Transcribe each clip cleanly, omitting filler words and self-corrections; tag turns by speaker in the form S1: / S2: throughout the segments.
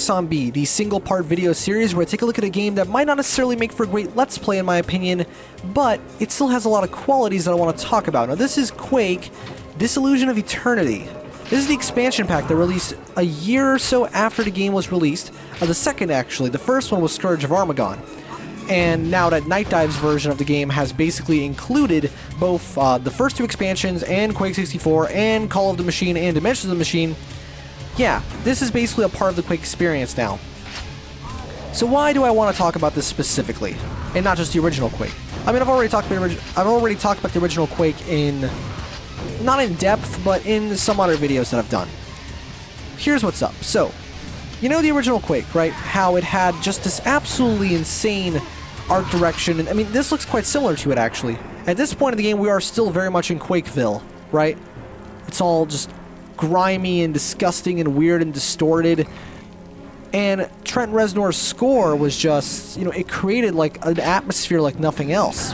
S1: Focus on B, the single-part video series where I take a look at a game that might not necessarily make for a great Let's Play in my opinion, but it still has a lot of qualities that I want to talk about. Now this is Quake, Dissolution of Eternity. This is the expansion pack that released a year or so after the game was released. The second, actually. The first one was Scourge of Armagon. And now that Night Dive's version of the game has basically included both the first two expansions and Quake 64 and Call of the Machine and Dimensions of the Machine, yeah, this is basically a part of the Quake experience now. So why do I want to talk about this specifically, and not just the original Quake? I mean, I've already talked about the original Quake in, not in depth, but in some other videos that I've done. Here's what's up. So, you know the original Quake, right? How it had just this absolutely insane art direction, and I mean, this looks quite similar to it, actually. At this point in the game, we are still very much in Quakeville, right? It's all just grimy and disgusting and weird and distorted. And Trent Reznor's score was just, you know, it created like an atmosphere like nothing else.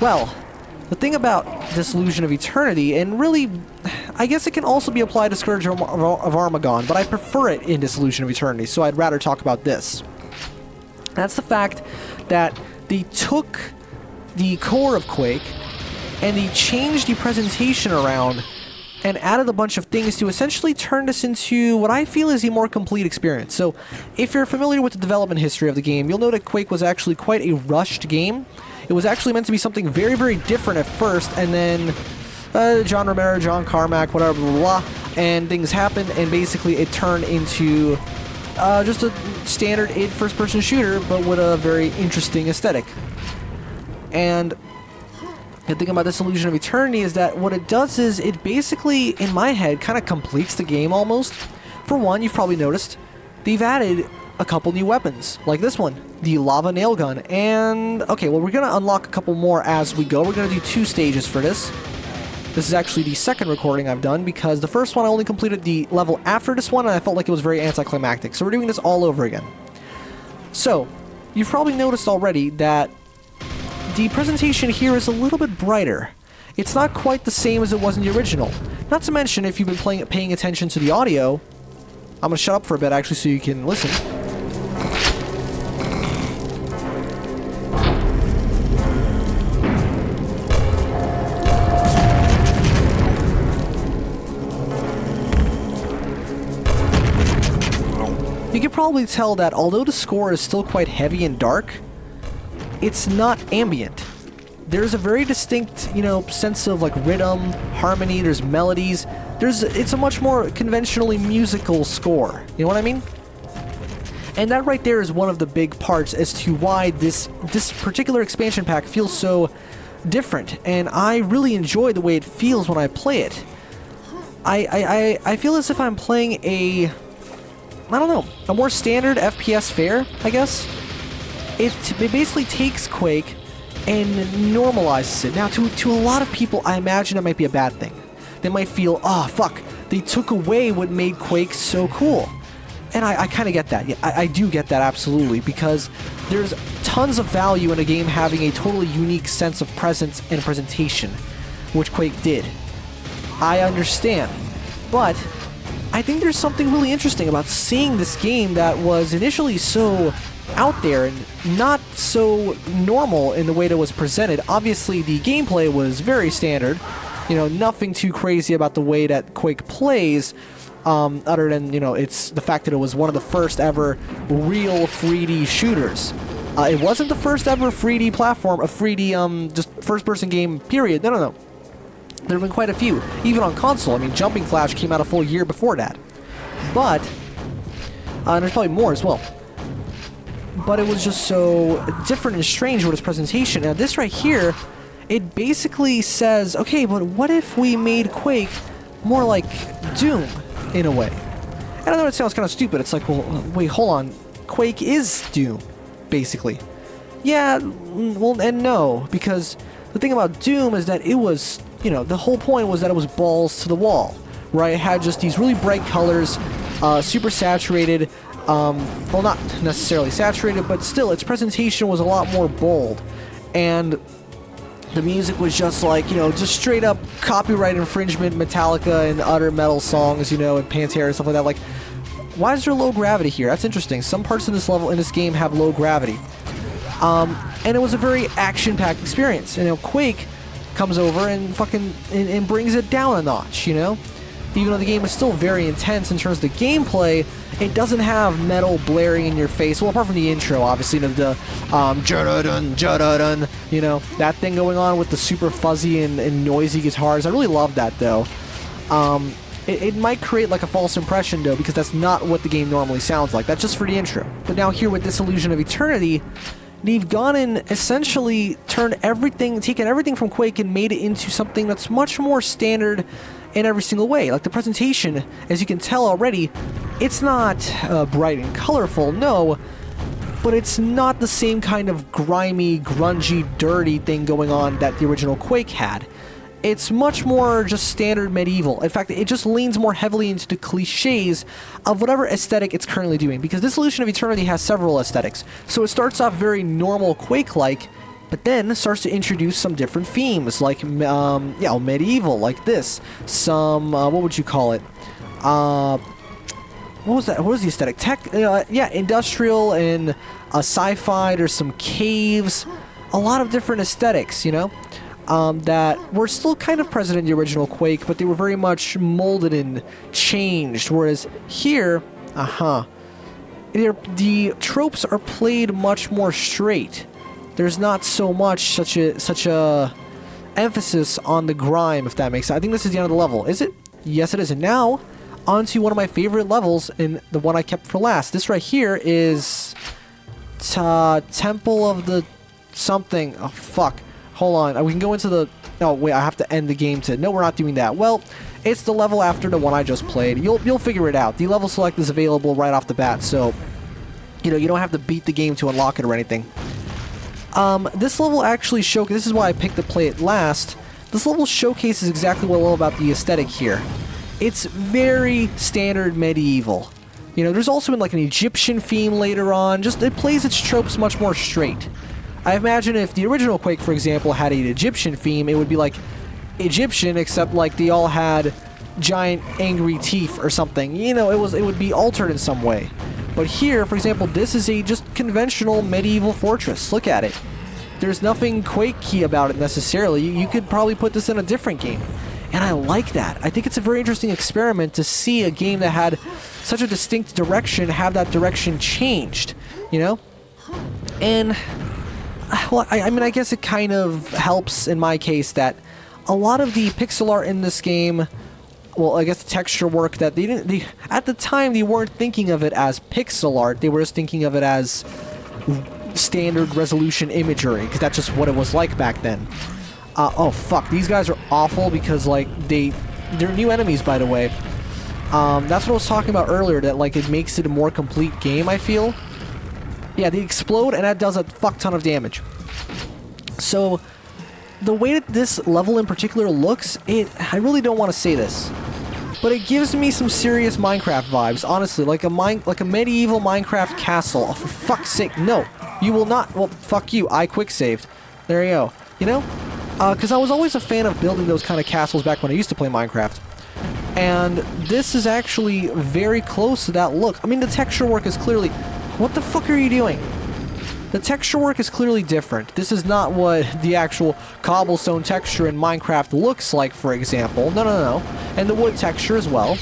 S1: Well, the thing about Dissolution of Eternity, and really, I guess it can also be applied to Scourge of Armagon, but I prefer it in Dissolution of Eternity, so I'd rather talk about this. That's the fact that they took the core of Quake and they changed the presentation around and added a bunch of things to essentially turn this into what I feel is a more complete experience. So, if you're familiar with the development history of the game, you'll know that Quake was actually quite a rushed game. It was actually meant to be something very, very different at first, and then John Romero, John Carmack, whatever, blah, blah, blah, and things happened, and basically it turned into just a standard id first-person shooter, but with a very interesting aesthetic. And the thing about Dissolution of Eternity is that what it does is it basically, in my head, kind of completes the game almost. For one, you've probably noticed, they've added a couple new weapons, like this one, the lava nail gun, and okay, well, we're gonna unlock a couple more as we go. We're gonna do 2 stages for this. This is actually the second recording I've done, because the first one I only completed the level after this one, and I felt like it was very anticlimactic, so we're doing this all over again. So, you've probably noticed already that the presentation here is a little bit brighter. It's not quite the same as it was in the original. Not to mention, if you've been paying attention to the audio, I'm gonna shut up for a bit actually so you can listen. You can probably tell that although the score is still quite heavy and dark, it's not ambient. There's a very distinct, you know, sense of like rhythm, harmony, there's melodies. It's a much more conventionally musical score. You know what I mean? And that right there is one of the big parts as to why this particular expansion pack feels so different. And I really enjoy the way it feels when I play it. I feel as if I'm playing a more standard FPS fare, I guess. It basically takes Quake and normalizes it. Now, to a lot of people, I imagine it might be a bad thing. They might feel, oh, fuck, they took away what made Quake so cool. And I kind of get that. Yeah, I do get that, absolutely, because there's tons of value in a game having a totally unique sense of presence and presentation, which Quake did. I understand. But I think there's something really interesting about seeing this game that was initially so out there and not so normal in the way that it was presented. Obviously, the gameplay was very standard. You know, nothing too crazy about the way that Quake plays, other than, you know, it's the fact that it was one of the first ever real 3D shooters. It wasn't the first ever 3D platform, a 3D, just first-person game, period. No. There have been quite a few, even on console. I mean, Jumping Flash came out a full year before that. But, and there's probably more as well. But it was just so different and strange with its presentation. Now, this right here, it basically says, okay, but what if we made Quake more like Doom, in a way? And I know it sounds kind of stupid. It's like, well, wait, hold on. Quake is Doom, basically. Yeah, well, and no, because the thing about Doom is that it was, you know, the whole point was that it was balls to the wall, right? It had just these really bright colors, super saturated, well, not necessarily saturated, but still, its presentation was a lot more bold, and the music was just like, you know, just straight up copyright infringement, Metallica and other metal songs, you know, and Pantera and stuff like that, like, Why is there low gravity here? That's interesting. Some parts of this level in this game have low gravity. And it was a very action-packed experience. You know, Quake comes over and fucking and brings it down a notch, you know? Even though the game is still very intense in terms of the gameplay, it doesn't have metal blaring in your face. Well, apart from the intro, obviously, you know, the judadun, judadun, you know, that thing going on with the super fuzzy and noisy guitars. I really love that, though. It might create like a false impression, though, because that's not what the game normally sounds like. That's just for the intro. But now here with Dissolution of Eternity, they've gone and essentially taken everything from Quake and made it into something that's much more standard in every single way. Like the presentation, as you can tell already, it's not bright and colorful, no, but it's not the same kind of grimy, grungy, dirty thing going on that the original Quake had. It's much more just standard medieval. In fact, it just leans more heavily into the cliches of whatever aesthetic it's currently doing, because Dissolution of Eternity has several aesthetics. So it starts off very normal Quake-like, but then starts to introduce some different themes, like, medieval, like this. Some, what would you call it? What was that? What was the aesthetic? Industrial and sci-fi. There's some caves. A lot of different aesthetics, you know? That were still kind of present in the original Quake, but they were very much molded and changed, whereas here, the tropes are played much more straight. There's not so much such a emphasis on the grime, if that makes sense. I think this is the end of the level. Is it? Yes, it is. And now, on to one of my favorite levels, and the one I kept for last. This right here is Temple of the something. Oh, fuck. Hold on. We can go into the... Oh, wait, I have to end the game to... No, we're not doing that. Well, it's the level after the one I just played. You'll figure it out. The level select is available right off the bat, so... You know, you don't have to beat the game to unlock it or anything. This level actually this is why I picked to play it last. This level showcases exactly what I love about the aesthetic here. It's very standard medieval. You know, there's also like an Egyptian theme later on. Just, it plays its tropes much more straight. I imagine if the original Quake, for example, had an Egyptian theme, it would be like Egyptian, except like they all had giant angry teeth or something. You know, it would be altered in some way. But here, for example, this is a just conventional medieval fortress. Look at it. There's nothing Quake-y about it necessarily. You could probably put this in a different game. And I like that. I think it's a very interesting experiment to see a game that had such a distinct direction have that direction changed, you know? And... Well, I mean, I guess it kind of helps in my case that a lot of the pixel art in this game, well, I guess the texture work that at the time they weren't thinking of it as pixel art, they were just thinking of it as standard resolution imagery, because that's just what it was like back then. Oh fuck, these guys are awful because like they're new enemies, by the way. That's what I was talking about earlier, that like it makes it a more complete game, I feel. Yeah, they explode, and that does a fuck ton of damage. So, the way that this level in particular looks, I really don't want to say this, but it gives me some serious Minecraft vibes, honestly, like a medieval Minecraft castle. Oh, for fuck's sake, no. You will not. Well, fuck you. I quick saved. There you go. You know? Because I was always a fan of building those kind of castles back when I used to play Minecraft. And this is actually very close to that look. I mean, the texture work is clearly... What the fuck are you doing? The texture work is clearly different. This is not what the actual cobblestone texture in Minecraft looks like, for example. No. And the wood texture as well.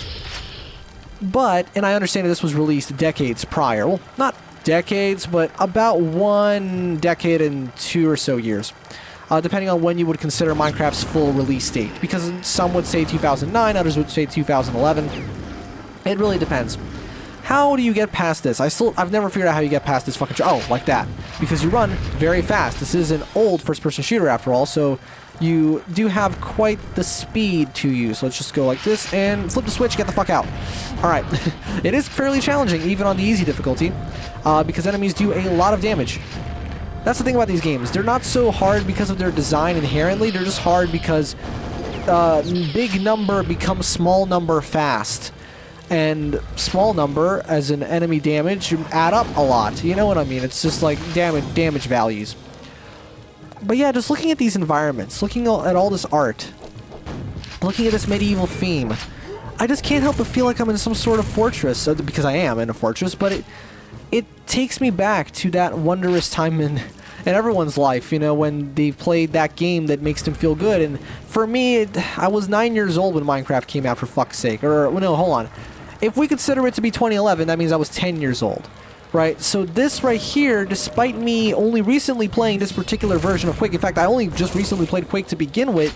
S1: But, and I understand that this was released decades prior. Well, not decades, but about 1 decade and 2 or so years. Depending on when you would consider Minecraft's full release date. Because some would say 2009, others would say 2011. It really depends. How do you get past this? I've never figured out how you get past this fucking... Oh, like that. Because you run very fast. This is an old first-person shooter, after all, so you do have quite the speed to you. So let's just go like this and flip the switch, get the fuck out. Alright. It is fairly challenging, even on the easy difficulty, because enemies do a lot of damage. That's the thing about these games. They're not so hard because of their design inherently. They're just hard because big number becomes small number fast. And small number, as in enemy damage, add up a lot. You know what I mean? It's just like damage values. But yeah, just looking at these environments, looking at all this art, looking at this medieval theme, I just can't help but feel like I'm in some sort of fortress, because I am in a fortress, but it takes me back to that wondrous time in everyone's life, you know, when they've played that game that makes them feel good. And for me, I was 9 years old when Minecraft came out, for fuck's sake. Or, no, hold on. If we consider it to be 2011, that means I was 10 years old, right? So this right here, despite me only recently playing this particular version of Quake, in fact, I only just recently played Quake to begin with,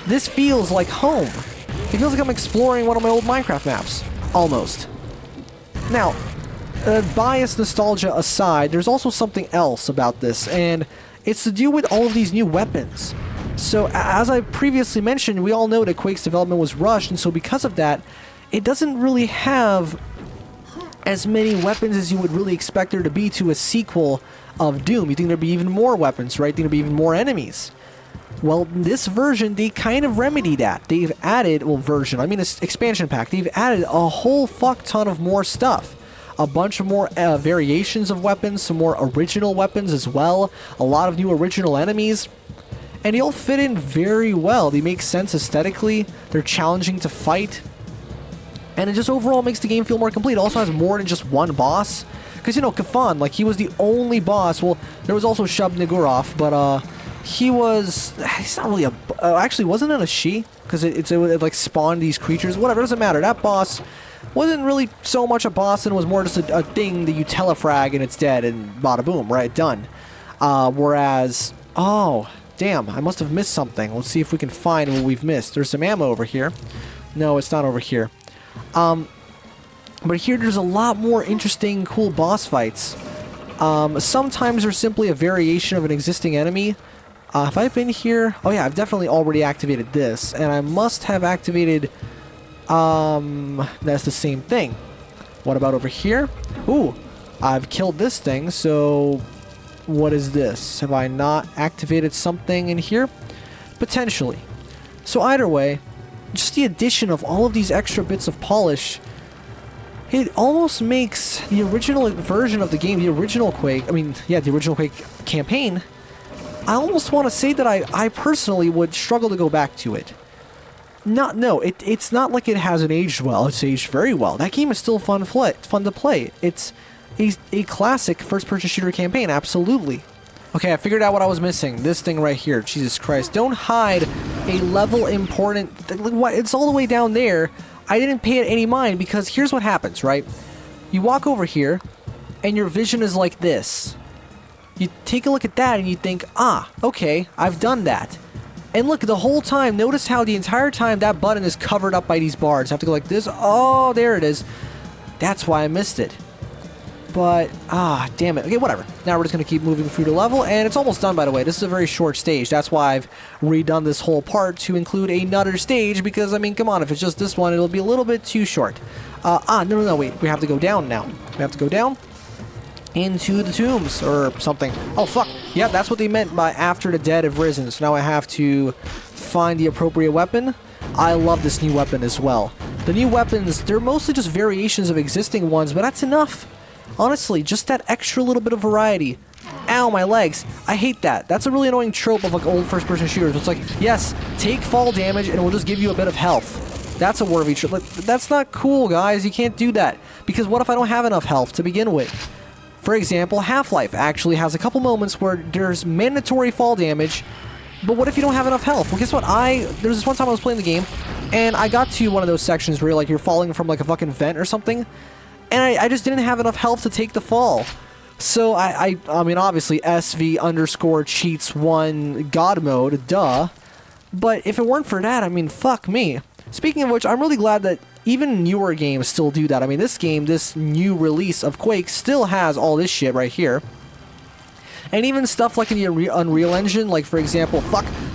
S1: this feels like home. It feels like I'm exploring one of my old Minecraft maps, almost. Now, bias nostalgia aside, there's also something else about this, and it's to do with all of these new weapons. So, as I previously mentioned, we all know that Quake's development was rushed, and so because of that, it doesn't really have as many weapons as you would really expect there to be to a sequel of Doom. You think there'd be even more weapons, right? You think there'd be even more enemies. Well, this version, they kind of remedy that. They've added, well, version, I mean, this expansion pack, they've added a whole fuck ton of more stuff. A bunch of more variations of weapons, some more original weapons as well, a lot of new original enemies, and they all fit in very well. They make sense aesthetically, they're challenging to fight, and it just overall makes the game feel more complete. It also has more than just one boss, because, you know, Kafan, like, he was the only boss. Well, there was also Shub Nigurov, but he's not really a, actually, wasn't it a she? Because it like spawned these creatures, whatever, it doesn't matter. That boss wasn't really so much a boss, and it was more just a thing that you telefrag and it's dead, and bada boom, right, done. Whereas, oh, damn, I must have missed something. Let's see if we can find what we've missed. There's some ammo over here. No, it's not over here. But here there's a lot more interesting, cool boss fights. Sometimes they're simply a variation of an existing enemy. Have I been here? Oh yeah, I've definitely already activated this, and I must have activated... that's the same thing. What about over here? Ooh, I've killed this thing, so what is this? Have I not activated something in here? Potentially. So either way, just the addition of all of these extra bits of polish, it almost makes the original version of the game, the original Quake, the original Quake campaign, I almost want to say that I personally would struggle to go back to it. No, it's not like it hasn't aged well. It's aged very well. That game is still fun to play. It's a classic first-person shooter campaign, absolutely. Okay, I figured out what I was missing. This thing right here. Jesus Christ. Don't hide a level important... It's all the way down there. I didn't pay it any mind because here's what happens, right? You walk over here, and your vision is like this. You take a look at that, and you think, ah, okay, I've done that. And look, the whole time, notice how the entire time that button is covered up by these bars. I have to go like this. Oh, there it is. That's why I missed it. But, damn it. Okay, whatever. Now we're just going to keep moving through the level, and it's almost done, by the way. This is a very short stage. That's why I've redone this whole part to include another stage, because, I mean, come on, if it's just this one, it'll be a little bit too short. No, wait. We have to go down now. We have to go down into the tombs, or something. Oh, fuck. Yeah, that's what they meant by after the dead have risen. So now I have to find the appropriate weapon. I love this new weapon as well. The new weapons, they're mostly just variations of existing ones, but that's enough. Honestly, just that extra little bit of variety. Ow, my legs. I hate that. That's a really annoying trope of like old first-person shooters. It's like, yes, take fall damage and it will just give you a bit of health. That's a worthy trope. Like, that's not cool, guys. You can't do that. Because what if I don't have enough health to begin with? For example, Half-Life actually has a couple moments where there's mandatory fall damage, but what if you don't have enough health? Well, guess what? There's this one time I was playing the game, and I got to one of those sections where you're falling from like a fucking vent or something, and I just didn't have enough health to take the fall. So I mean, obviously SV_cheats1 God mode, duh. But if it weren't for that, I mean, fuck me. Speaking of which, I'm really glad that even newer games still do that. I mean, this game, this new release of Quake, still has all this shit right here. And even stuff like in the Unreal Engine, like, for example,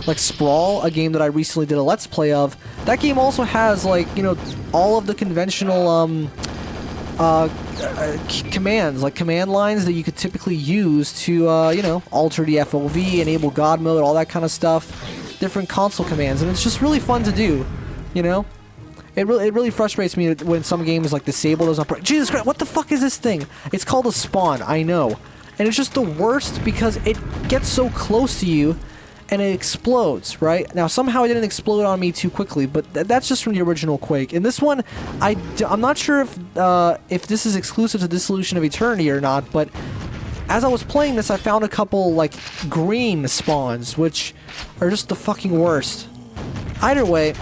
S1: like Sprawl, a game that I recently did a Let's Play of, that game also has, like, you know, all of the conventional, commands, like command lines that you could typically use to, you know, alter the FOV, enable God mode, all that kind of stuff. Different console commands, and it's just really fun to do, you know? It really frustrates me when some games like disable those. Jesus Christ, what the fuck is this thing? It's called a spawn, I know. And it's just the worst because it gets so close to you, and it explodes, right? Now, somehow it didn't explode on me too quickly, but that's just from the original Quake. In this one, I'm not sure if this is exclusive to Dissolution of Eternity or not, but as I was playing this, I found a couple, like, green spawns, which are just the fucking worst. Either way,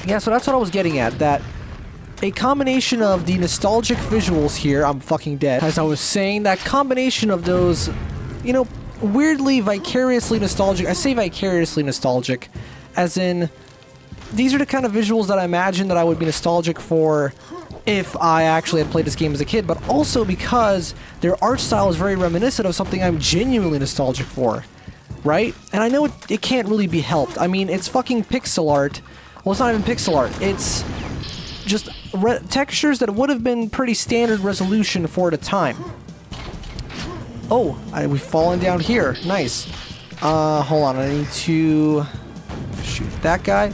S1: yeah, so that's what I was getting at, that a combination of the nostalgic visuals here, I'm fucking dead, as I was saying, that combination of those, you know, weirdly vicariously nostalgic. I say vicariously nostalgic as in these are the kind of visuals that I imagine that I would be nostalgic for if I actually had played this game as a kid, but also because their art style is very reminiscent of something I'm genuinely nostalgic for, right? And I know it can't really be helped. I mean, it's fucking pixel art. Well, it's not even pixel art. It's just textures that would have been pretty standard resolution for the time. Oh, we've fallen down here. Nice. Hold on. I need to shoot that guy.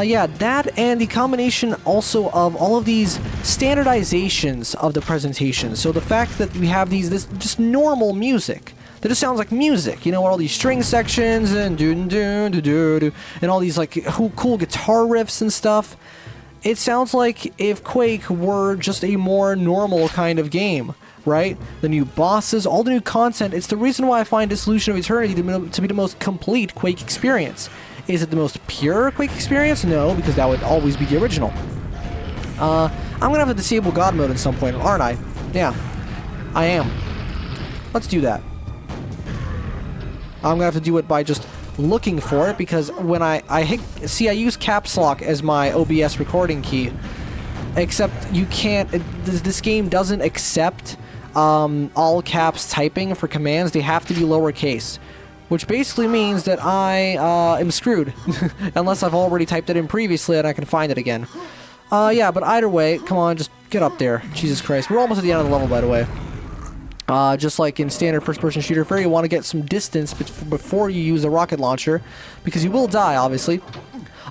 S1: Yeah, that and the combination also of all of these standardizations of the presentation. So the fact that we have this just normal music that just sounds like music, you know, all these string sections and and all these like cool guitar riffs and stuff. It sounds like if Quake were just a more normal kind of game. Right? The new bosses, all the new content. It's the reason why I find Dissolution of Eternity to be the most complete Quake experience. Is it the most pure Quake experience? No, because that would always be the original. I'm gonna have to disable God mode at some point, aren't I? Yeah, I am. Let's do that. I'm gonna have to do it by just looking for it, because when I use caps lock as my OBS recording key, except you can't, this game doesn't accept all caps typing for commands. They have to be lowercase, which basically means that I am screwed unless I've already typed it in previously and I can find it again. Yeah, but either way, come on, just get up there. Jesus Christ. We're almost at the end of the level, by the way. Just like in standard first-person shooter fare, you want to get some distance before you use a rocket launcher, because you will die, obviously.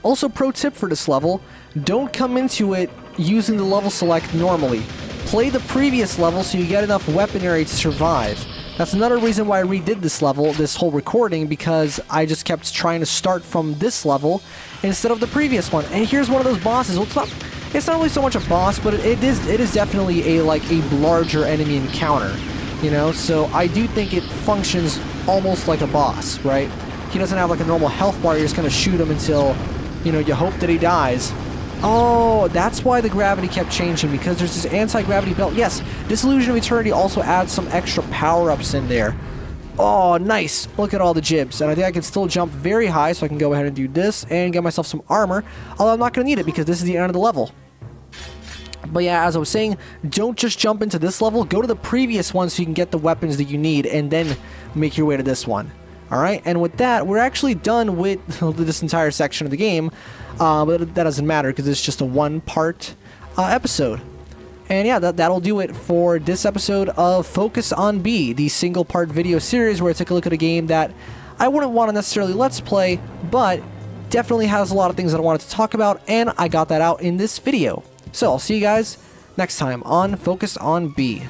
S1: Also, pro tip for this level, don't come into it using the level select normally. Play the previous level so you get enough weaponry to survive. That's another reason why I redid this level, this whole recording, because I just kept trying to start from this level instead of the previous one. And here's one of those bosses. Well, it's not really so much a boss, but it is definitely a larger enemy encounter, you know? So I do think it functions almost like a boss, right? He doesn't have like a normal health bar. You're just gonna shoot him until, you know, you hope that he dies. Oh, that's why the gravity kept changing, because there's this anti-gravity belt. Yes, Dissolution of Eternity also adds some extra power-ups in there. Oh, nice. Look at all the jibs. And I think I can still jump very high, so I can go ahead and do this and get myself some armor. Although I'm not going to need it, because this is the end of the level. But yeah, as I was saying, don't just jump into this level. Go to the previous one so you can get the weapons that you need, and then make your way to this one. Alright, and with that, we're actually done with this entire section of the game. But that doesn't matter, because it's just a one-part episode. And yeah, that'll do it for this episode of Focus on B, the single-part video series where I took a look at a game that I wouldn't want to necessarily let's play, but definitely has a lot of things that I wanted to talk about, and I got that out in this video. So I'll see you guys next time on Focus on B.